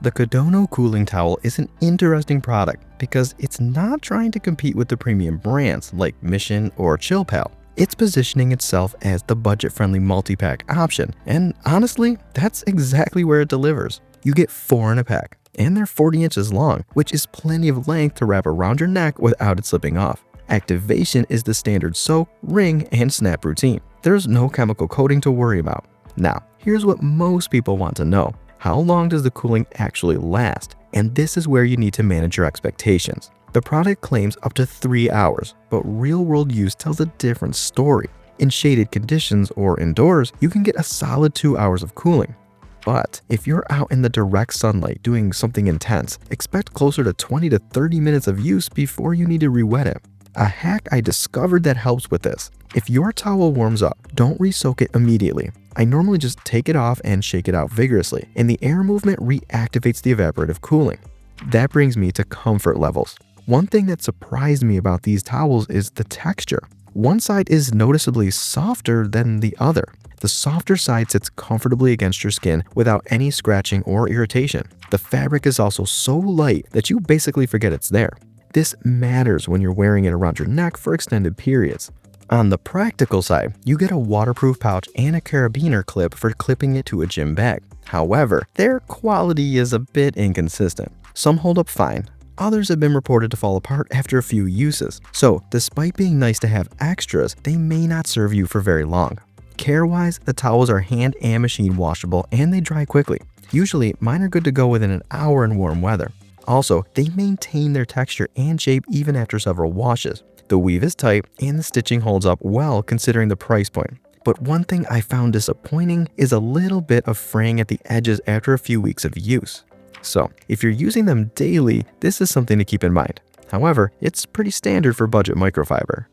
The Cadono cooling towel is an interesting product because it's not trying to compete with the premium brands like Mission or ChillPal. It's positioning itself as the budget-friendly multi-pack option, and honestly, that's exactly where it delivers. You get 4 in a pack, and they're 40 inches long, which is plenty of length to wrap around your neck without it slipping off. Activation is the standard soak, wring, and snap routine. There's no chemical coating to worry about. Now, here's what most people want to know. How long does the cooling actually last? And this is where you need to manage your expectations. The product claims up to 3 hours, but real-world use tells a different story. In shaded conditions or indoors, you can get a solid 2 hours of cooling. But if you're out in the direct sunlight doing something intense, expect closer to 20 to 30 minutes of use before you need to re-wet it. A hack I discovered that helps with this. If your towel warms up, don't re-soak it immediately. I normally just take it off and shake it out vigorously, and the air movement reactivates the evaporative cooling. That brings me to comfort levels. One thing that surprised me about these towels is the texture. One side is noticeably softer than the other. The softer side sits comfortably against your skin without any scratching or irritation. The fabric is also so light that you basically forget it's there. This matters when you're wearing it around your neck for extended periods. On the practical side, you get a waterproof pouch and a carabiner clip for clipping it to a gym bag. However, their quality is a bit inconsistent. Some hold up fine. Others have been reported to fall apart after a few uses. So, despite being nice to have extras, they may not serve you for very long. Care-wise, the towels are hand and machine washable and they dry quickly. Usually, mine are good to go within an hour in warm weather. Also, they maintain their texture and shape even after several washes. The weave is tight and the stitching holds up well considering the price point. But one thing I found disappointing is a little bit of fraying at the edges after a few weeks of use. So, if you're using them daily, this is something to keep in mind. However, it's pretty standard for budget microfiber.